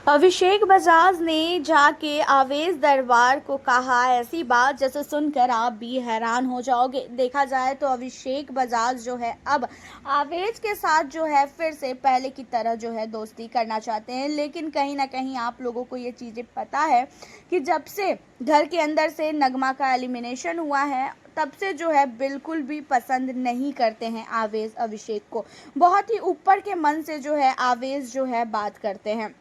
अभिषेक बजाज ने जाके आवेश दरबार को कहा ऐसी बात जैसे सुनकर आप भी हैरान हो जाओगे। देखा जाए तो अभिषेक बजाज जो है अब आवेश के साथ जो है फिर से पहले की तरह जो है दोस्ती करना चाहते हैं, लेकिन कहीं ना कहीं आप लोगों को ये चीज़ें पता है कि जब से घर के अंदर से नगमा का एलिमिनेशन हुआ है तब से जो है बिल्कुल भी पसंद नहीं करते हैं आवेश अभिषेक को। बहुत ही ऊपर के मन से जो है आवेश जो है बात करते हैं।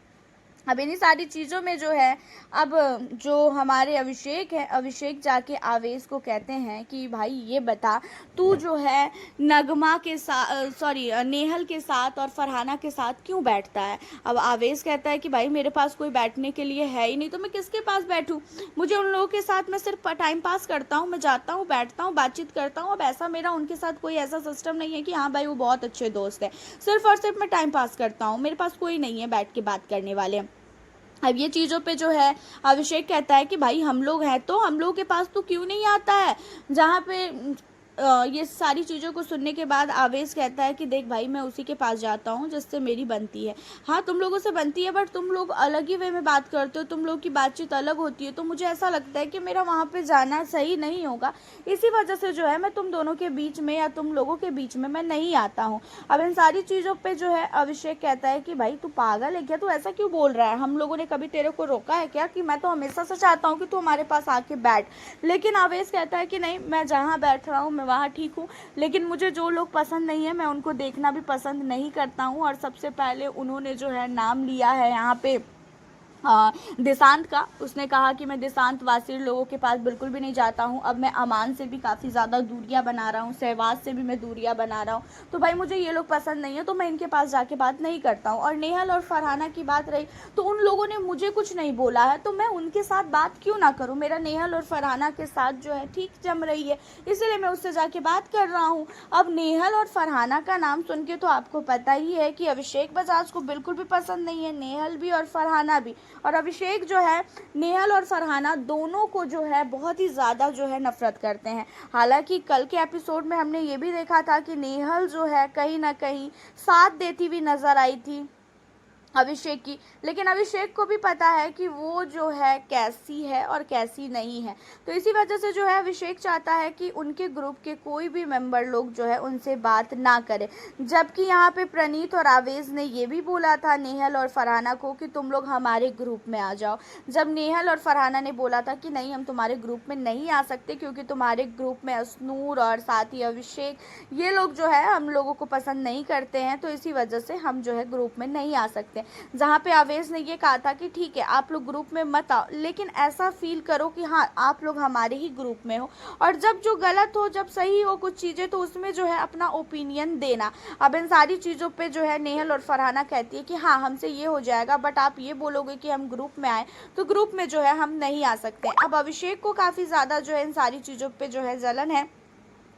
अब इन्हीं सारी चीज़ों में जो है अब जो हमारे अभिषेक है, अभिषेक जाके आवेश को कहते हैं कि भाई ये बता, तू जो है नगमा के साथ नेहल के साथ और फरहाना के साथ क्यों बैठता है। अब आवेश कहता है कि भाई मेरे पास कोई बैठने के लिए है ही नहीं, तो मैं किसके पास बैठूं। मुझे उन लोगों के साथ मैं सिर्फ टाइम पास करता हूँ, मैं जाता हूँ, बैठता हूँ, बातचीत करता हूँ। अब ऐसा मेरा उनके साथ कोई ऐसा सिस्टम नहीं है कि हाँ भाई वो बहुत अच्छे दोस्त है, सिर्फ और सिर्फ मैं टाइम पास करता हूँ, मेरे पास कोई नहीं है बैठ के बात करने वाले। अब ये चीज़ों पे जो है अभिषेक कहता है कि भाई हम लोग हैं तो हम लोगों के पास तो क्यों नहीं आता है। जहाँ पे ये सारी चीज़ों को सुनने के बाद आवेश कहता है कि देख भाई मैं उसी के पास जाता हूँ जिससे मेरी बनती है। हाँ तुम लोगों से बनती है बट तुम लोग अलग ही वे में बात करते हो, तुम लोग की बातचीत अलग होती है, तो मुझे ऐसा लगता है कि मेरा वहाँ पे जाना सही नहीं होगा। इसी वजह से जो है मैं तुम दोनों के बीच में या तुम लोगों के बीच में मैं नहीं आता हूँ। अब इन सारी चीज़ों पर जो है अभिषेक कहता है कि भाई तू पागल है क्या, तू ऐसा क्यों बोल रहा है। हम लोगों ने कभी तेरे को रोका है क्या कि मैं तो हमेशा से चाहता हूँ कि तू हमारे पास आके बैठ। लेकिन आवेश कहता है कि नहीं, मैं जहाँ बैठ रहा हूँ मैं वहाँ ठीक हूँ, लेकिन मुझे जो लोग पसंद नहीं है मैं उनको देखना भी पसंद नहीं करता हूँ। और सबसे पहले उन्होंने जो है नाम लिया है यहाँ पे देशांत का। उसने कहा कि मैं देशांत वासी लोगों के पास बिल्कुल भी नहीं जाता हूँ। अब मैं अमान से भी काफ़ी ज़्यादा दूरियां बना रहा हूँ, सहवाज से भी मैं दूरियां बना रहा हूँ, तो भाई मुझे ये लोग पसंद नहीं है, तो मैं इनके पास जाके बात नहीं करता हूँ। और नेहल और फरहाना की बात रही तो उन लोगों ने मुझे कुछ नहीं बोला है, तो मैं उनके साथ बात क्यों ना करूँ। मेरा नेहल और फरहाना के साथ जो है ठीक जम रही है, इसलिए मैं उससे जाके बात कर रहा हूँ। अब नेहल और फरहाना का नाम सुन के तो आपको पता ही है कि अभिषेक बजाज को बिल्कुल भी पसंद नहीं है, नेहल भी और फरहाना भी। और अभिषेक जो है नेहल और फरहाना दोनों को जो है बहुत ही ज़्यादा जो है नफरत करते हैं। हालांकि कल के एपिसोड में हमने ये भी देखा था कि नेहल जो है कहीं ना कहीं साथ देती हुई नज़र आई थी अभिषेक की, लेकिन अभिषेक को भी पता है कि वो जो है कैसी है और कैसी नहीं है। तो इसी वजह से जो है अभिषेक चाहता है कि उनके ग्रुप के कोई भी मेंबर लोग जो है उनसे बात ना करें। जबकि यहाँ पे प्रणीत और आवेश ने ये भी बोला था नेहल और फरहाना को कि तुम लोग हमारे ग्रुप में आ जाओ। जब नेहल और फरहाना ने बोला था कि नहीं हम तुम्हारे ग्रुप में नहीं आ सकते क्योंकि तुम्हारे ग्रुप में असनूर और साथ ही अभिषेक ये लोग जो है हम लोगों को पसंद नहीं करते हैं, तो इसी वजह से हम जो है ग्रुप में नहीं आ सकते। जहाँ पे आवेश ने ये कहा था कि ठीक है आप लोग ग्रुप में मत आओ, लेकिन ऐसा फील करो कि हाँ आप लोग हमारे ही ग्रुप में हो, और जब जो गलत हो जब सही हो कुछ चीज़ें तो उसमें जो है अपना ओपिनियन देना। अब इन सारी चीज़ों पे जो है नेहल और फरहाना कहती है कि हाँ हमसे ये हो जाएगा, बट आप ये बोलोगे कि हम ग्रुप में आए तो ग्रुप में जो है हम नहीं आ सकते। अब अभिषेक को काफ़ी ज़्यादा जो है इन सारी चीज़ों पर जो है जलन है,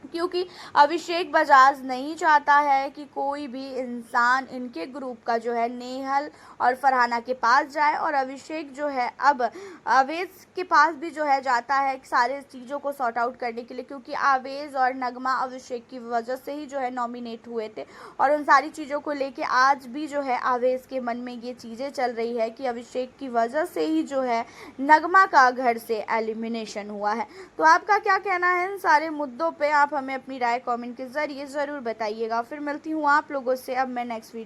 क्योंकि अभिषेक बजाज नहीं चाहता है कि कोई भी इंसान इनके ग्रुप का जो है नेहल और फरहाना के पास जाए। और अभिषेक जो है अब आवेश के पास भी जो है जाता है सारे चीज़ों को सॉर्ट आउट करने के लिए, क्योंकि आवेश और नगमा अभिषेक की वजह से ही जो है नॉमिनेट हुए थे। और उन सारी चीज़ों को लेके आज भी जो है आवेश के मन में ये चीज़ें चल रही है कि अभिषेक की वजह से ही जो है नगमा का घर से एलिमिनेशन हुआ है। तो आपका क्या कहना है इन सारे मुद्दों पे, आप हमें अपनी राय कमेंट के ज़रिए ज़रूर बताइएगा। फिर मिलती हूँ आप लोगों से अब मैं नेक्स्ट वीडियो